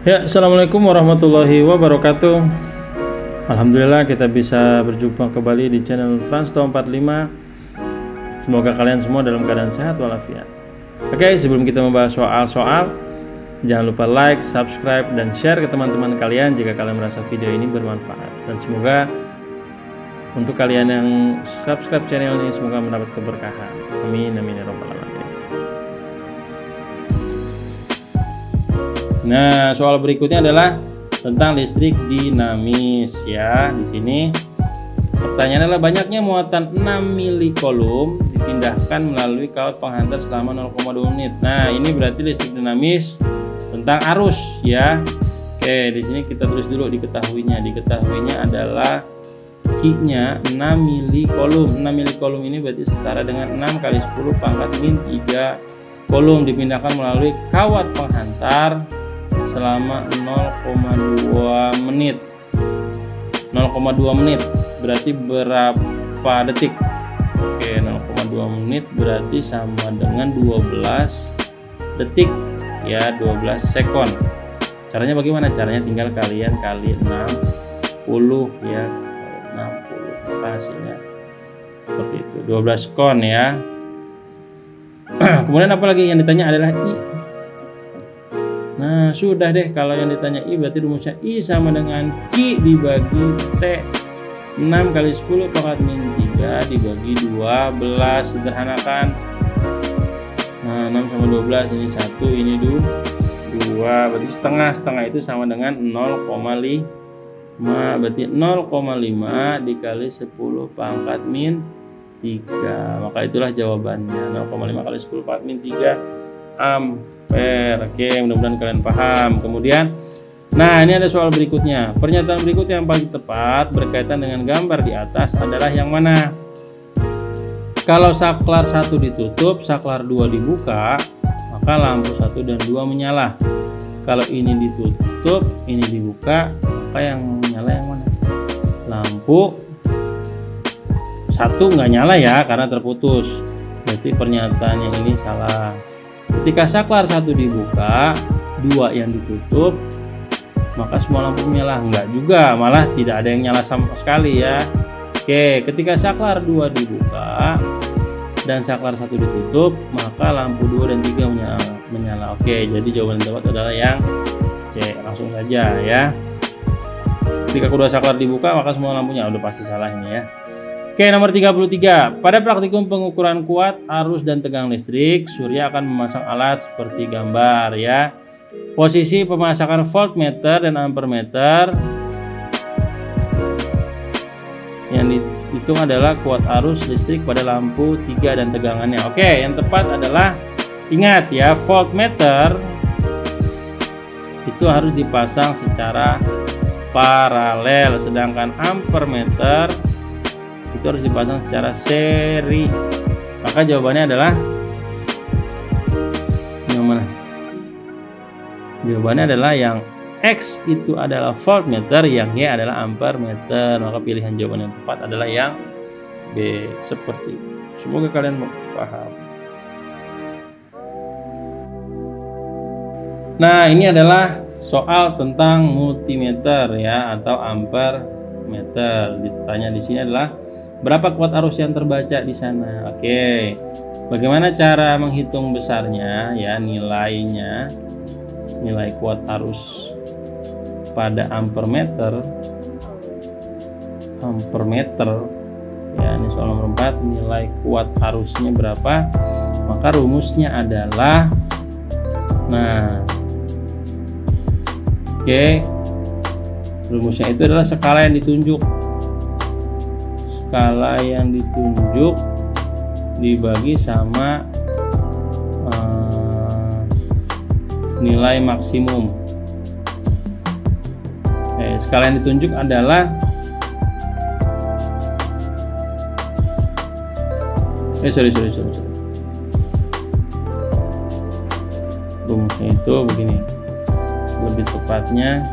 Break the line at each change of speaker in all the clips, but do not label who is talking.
Ya, Assalamualaikum warahmatullahi wabarakatuh. Alhamdulillah kita bisa berjumpa kembali di channel Fransto 45. Semoga kalian semua dalam keadaan sehat walafiat. Oke, sebelum kita membahas soal-soal, jangan lupa like, subscribe, dan share ke teman-teman kalian jika kalian merasa video ini bermanfaat. Dan semoga untuk kalian yang subscribe channel ini semoga mendapat keberkahan. Amin, amin ya rabbal alamin. Nah, soal berikutnya adalah tentang listrik dinamis ya. Di sini pertanyaannya adalah banyaknya muatan 6 mili kolom dipindahkan melalui kawat penghantar selama 0,2 menit. Nah, ini berarti listrik dinamis tentang arus ya. Oke, di sini kita tulis dulu diketahuinya. Diketahuinya adalah Q-nya 6 mili kolom. 6 mili kolom ini berarti setara dengan 6 kali 10 pangkat min 3 kolom dipindahkan melalui kawat penghantar selama 0,2 menit. 0,2 menit berarti berapa detik? Oke, 0,2 menit berarti sama dengan 12 detik ya, 12 sekon. Caranya bagaimana? Caranya tinggal kalian kali 60 ya, 60 hasilnya seperti itu, 12 sekon ya. Kemudian apalagi yang ditanya adalah I. Nah, sudah deh, kalau yang ditanya I berarti rumusnya I sama dengan Q dibagi T. 6 kali 10 pangkat min 3 dibagi 12, sederhanakan. Nah, 6 sama 12 ini 1, ini 2, berarti setengah itu sama dengan 0,5. Berarti 0,5 dikali 10 pangkat min 3. Maka itulah jawabannya, 0,5 kali 10 pangkat min 3 ampere. Oke, mudah-mudahan kalian paham. Kemudian, nah ini ada soal berikutnya. Pernyataan berikut yang paling tepat berkaitan dengan gambar di atas adalah yang mana? Kalau saklar 1 ditutup, saklar 2 dibuka, maka lampu 1 dan 2 menyala. Kalau ini ditutup, ini dibuka, maka yang menyala yang mana? Lampu 1 nggak nyala ya, karena terputus. Berarti pernyataan yang ini salah. Ketika saklar 1 dibuka, 2 yang ditutup, maka semua lampu menyala. Enggak juga, malah tidak ada yang nyala sama sekali ya. Oke, ketika saklar 2 dibuka dan saklar 1 ditutup, maka lampu 2 dan 3 menyala. Oke, jadi jawaban yang tepat adalah yang C. Langsung saja ya. Ketika kedua saklar dibuka, maka semua lampunya. Udah pasti salah ini ya. Oke, nomor 33. Pada praktikum pengukuran kuat, arus, dan tegangan listrik, Surya akan memasang alat seperti gambar ya. Posisi pemasangan voltmeter dan ampermeter yang dihitung adalah kuat arus listrik pada lampu 3 dan tegangannya. Oke, yang tepat adalah, ingat ya, voltmeter itu harus dipasang secara paralel, sedangkan ampermeter itu harus dipasang secara seri. Maka jawabannya adalah yang mana? Jawabannya adalah yang X itu adalah voltmeter, yang Y adalah ampermeter. Maka pilihan jawaban yang tepat adalah yang B, seperti itu. Semoga kalian paham. Nah, ini adalah soal tentang multimeter ya, atau ampermeter. Ditanya di sini adalah berapa kuat arus yang terbaca di sana. Oke, bagaimana cara menghitung besarnya ya, nilainya, nilai kuat arus pada ampermeter ya. Ini soal nomor 4, nilai kuat arusnya berapa? Maka rumusnya adalah, nah, oke, rumusnya itu adalah skala yang ditunjuk. Skala yang ditunjuk dibagi sama nilai maksimum. Skala yang ditunjuk adalah sorry. Rumusnya itu begini, lebih tepatnya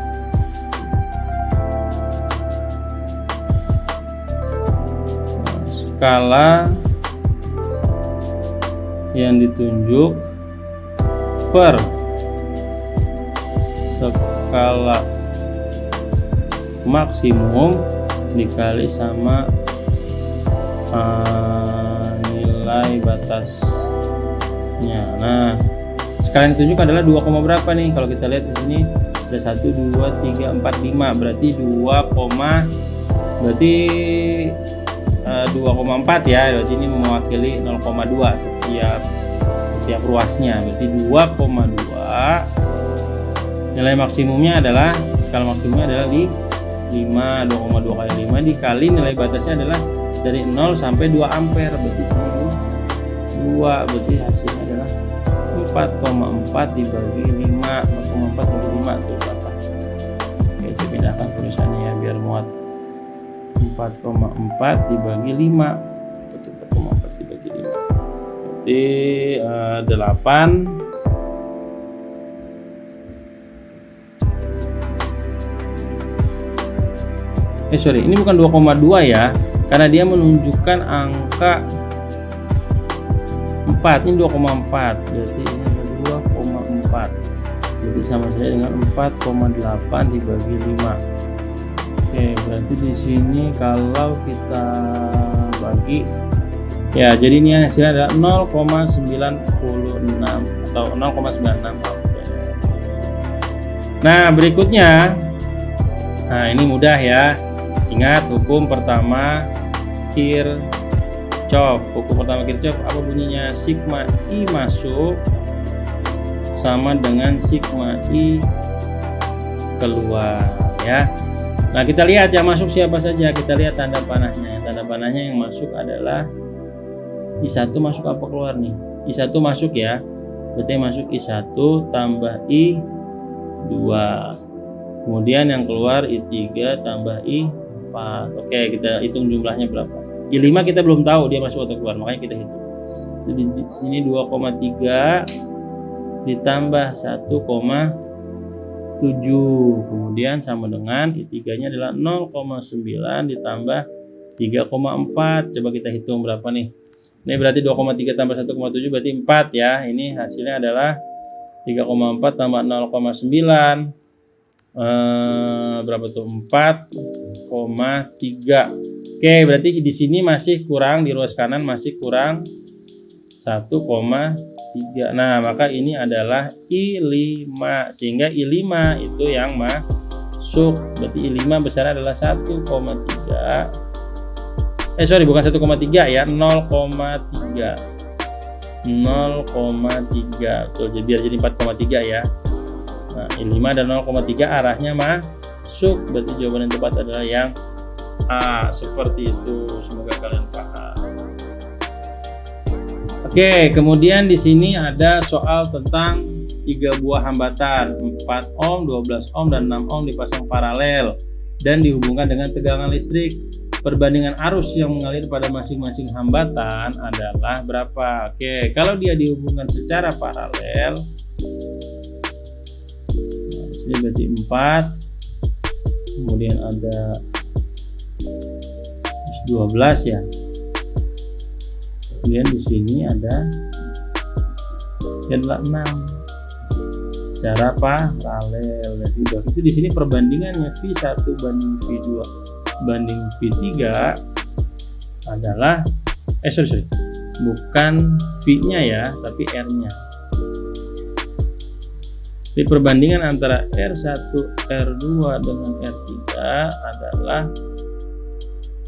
skala yang ditunjuk per skala maksimum dikali sama nilai batasnya. Nah, sekalian ditunjuk adalah 2, berapa nih? Kalau kita lihat di sini ada 1, 2, 3, 4, 5, berarti 2,4 ya. Berarti ini mewakili 0,2 setiap ruasnya. Berarti 2,2. Nilai maksimumnya adalah, skala maksimumnya adalah di 5, 2,2 kali 5 dikali nilai batasnya adalah dari 0 sampai 2 ampere. Berarti sini 2, berarti hasilnya adalah 4,4 dibagi 5. 4,4 dibagi 5 itu berapa? Oke, saya pindahkan tulisannya ya biar muat. 4,4 dibagi 5. 4,4 dibagi 5. Berarti 8. Sorry, ini bukan 2,2 ya, karena dia menunjukkan angka 4. Ini 2,4, berarti ini 2,4. Jadi sama saja dengan 4,8 dibagi 5. Oke, berarti di sini kalau kita bagi ya, jadi ini hasilnya adalah 0,96 atau 0,96 ampere. Nah, berikutnya, nah ini mudah ya. Ingat hukum pertama Kirchhoff. Hukum pertama Kirchhoff apa bunyinya? Sigma I masuk sama dengan sigma I keluar ya. Nah, kita lihat yang masuk siapa saja. Kita lihat tanda panahnya. Tanda panahnya yang masuk adalah I1 masuk apa keluar nih? I1 masuk ya. Berarti masuk I1 tambah I2. Kemudian yang keluar I3 tambah I4. Oke, kita hitung jumlahnya berapa. I5 kita belum tahu dia masuk atau keluar, makanya kita hitung. Jadi di sini 2,3 ditambah 1,7. Kemudian sama dengan I3-nya adalah 0,9 ditambah 3,4. Coba kita hitung berapa nih. Ini berarti 2,3 tambah 1,7 berarti 4 ya. Ini hasilnya adalah 3,4 tambah 0,9. Berapa tuh? 4,3. Oke, berarti di sini masih kurang, di ruas kanan masih kurang 1,3. Nah, maka ini adalah I5, sehingga I5 itu yang masuk. Berarti I5 besar adalah 1,3. Bukan 1,3 ya, 0,3. 0,3. Tuh, biar jadi 4,3 ya. Nah, I5 dan 0,3 arahnya masuk. Berarti jawaban yang tepat adalah yang A. Seperti itu. Semoga kalian paham. Oke, kemudian di sini ada soal tentang 3 buah hambatan, 4 ohm, 12 ohm, dan 6 ohm dipasang paralel dan dihubungkan dengan tegangan listrik. Perbandingan arus yang mengalir pada masing-masing hambatan adalah berapa? Oke, kalau dia dihubungkan secara paralel, ini berarti 4, kemudian ada 12 ya, kemudian di sini ada adalah 6 secara paralel. Itu di sini perbandingannya V1 banding V2 banding V3 adalah bukan V-nya ya, tapi R-nya. Di perbandingan antara R1, R2 dengan R3 adalah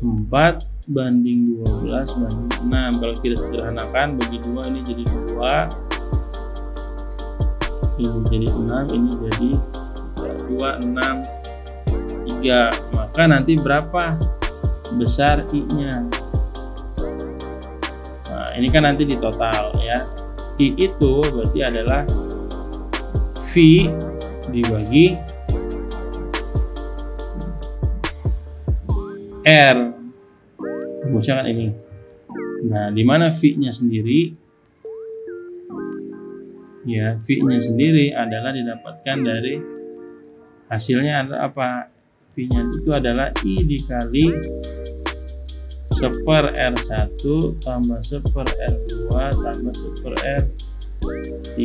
4 banding 12 banding 6. Kalau kita sederhanakan bagi 2, ini jadi 2, ini jadi 6, ini jadi 2, 6, 3. Maka nanti berapa besar I-nya? Nah, ini kan nanti di total ya. I itu berarti adalah V dibagi R. Misalkan ini. Nah, di mana V-nya sendiri? Ya, V-nya sendiri adalah didapatkan dari hasilnya adalah apa? V-nya itu adalah I dikali 1/R1 tambah 1/R2 tambah 1/R3.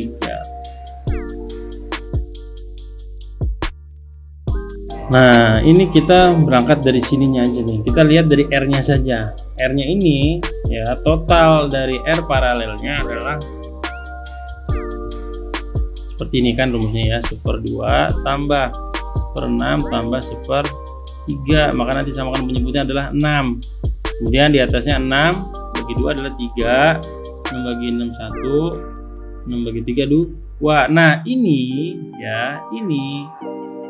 Nah, ini kita berangkat dari sininya aja nih. Kita lihat dari R-nya saja. R-nya ini ya, total dari R paralelnya adalah seperti ini kan rumusnya ya, 1/2 tambah 1/6 tambah 1/3. Maka nanti samakan penyebutnya adalah 6. Kemudian di atasnya 6 bagi 2 adalah 3. 6 bagi 6 1. 6 bagi 3 2. Nah, ini ya, ini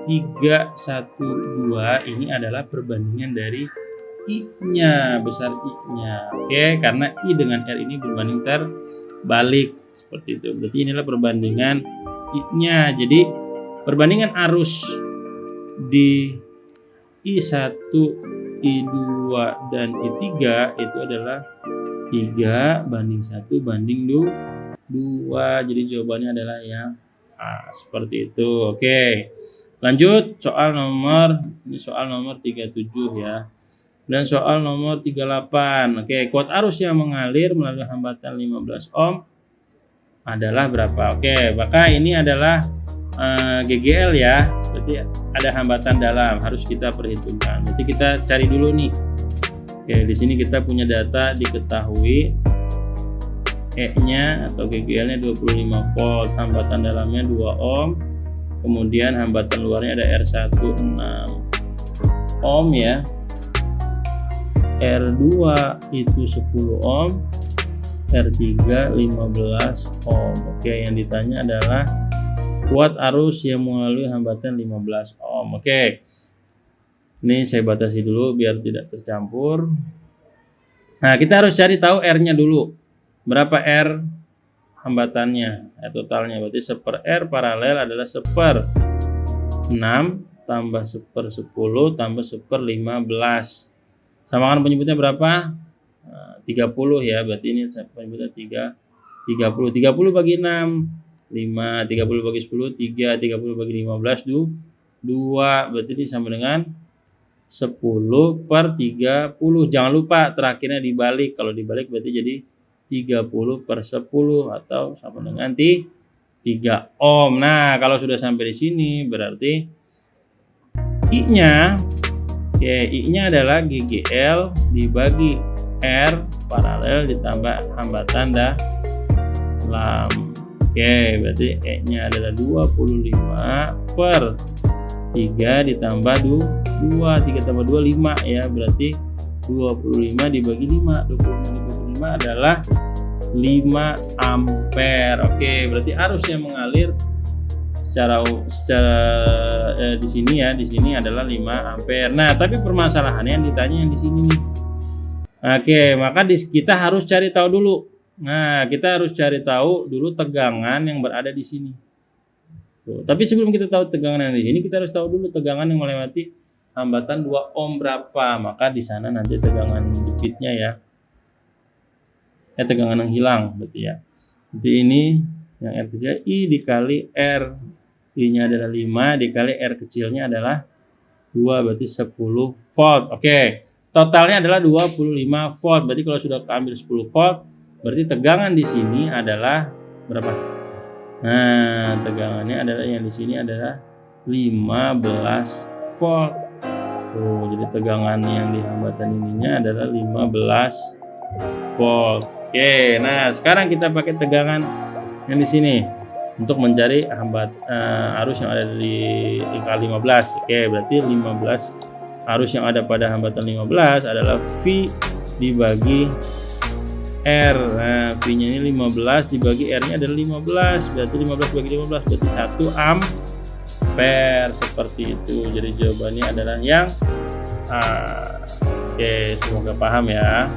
3, 1, 2 ini adalah perbandingan dari I-nya, besar I-nya. Oke, karena I dengan R ini berbanding terbalik seperti itu. Berarti inilah perbandingan I-nya. Jadi perbandingan arus di I1, I2 dan I3 itu adalah 3 banding 1 banding 2. Jadi jawabannya adalah yang A, seperti itu. Oke. Lanjut soal nomor 37 ya. Dan soal nomor 38. Oke, kuat arus yang mengalir melalui hambatan 15 ohm adalah berapa? Oke, maka ini adalah GGL ya. Berarti ada hambatan dalam, harus kita perhitungkan. Berarti kita cari dulu nih. Oke, di sini kita punya data diketahui E-nya atau GGL-nya 25 volt, hambatan dalamnya 2 ohm. Kemudian hambatan luarnya ada R1 6 ohm ya. R2 itu 10 ohm, R3 15 ohm. Oke, yang ditanya adalah kuat arus yang melalui hambatan 15 ohm. Oke. Ini saya batasi dulu biar tidak tercampur. Nah, kita harus cari tahu R-nya dulu. Berapa R hambatannya, totalnya. Berarti 1/R paralel adalah 1/6 tambah 1/10 tambah 1/15. Samakan penyebutnya berapa? 30 ya. Berarti ini penyebutnya 30. 30 bagi 6 5, 30 bagi 10 3, 30 bagi 15 2. Berarti ini sama dengan 10/30. Jangan lupa terakhirnya dibalik. Kalau dibalik berarti jadi 30/10 atau sama dengan 3 ohm. Nah, kalau sudah sampai di sini berarti I-nya I-nya adalah GGL dibagi R paralel ditambah hambatan dalam. Oke, berarti E-nya adalah 25/3 ditambah 2. 3 tambah 2 5 ya, berarti 25 dibagi 5. 25 dibagi 5 adalah 5 ampere. Oke, berarti arus yang mengalir secara di sini ya, di sini adalah 5 ampere. Nah, tapi permasalahannya yang ditanya yang di sini nih. Oke, maka kita harus cari tahu dulu. Nah, kita harus cari tahu dulu tegangan yang berada di sini. Tuh. Tapi sebelum kita tahu tegangan yang di sini, kita harus tahu dulu tegangan yang melewati hambatan 2 ohm berapa. Maka di sana nanti tegangan jepitnya ya. Tegangan yang hilang berarti ya. Jadi ini yang R kecil I dikali R. I-nya adalah 5 dikali R kecilnya adalah 2, berarti 10 volt. Oke. Totalnya adalah 25 volt. Berarti kalau sudah keambil 10 volt, berarti tegangan di sini adalah berapa? Nah, tegangannya adalah yang di sini adalah 15 volt. Tuh, jadi tegangan yang di hambatan ininya adalah 15 volt. Oke, nah sekarang kita pakai tegangan yang di sini untuk mencari arus yang ada di kali 15. Oke, berarti 15 arus yang ada pada hambatan 15 adalah V dibagi R. Nah, V-nya ini 15 dibagi R-nya adalah 15. Berarti 15 bagi 15 berarti 1 ampere. Seperti itu. Jadi jawabannya adalah yang A. Oke, semoga paham ya.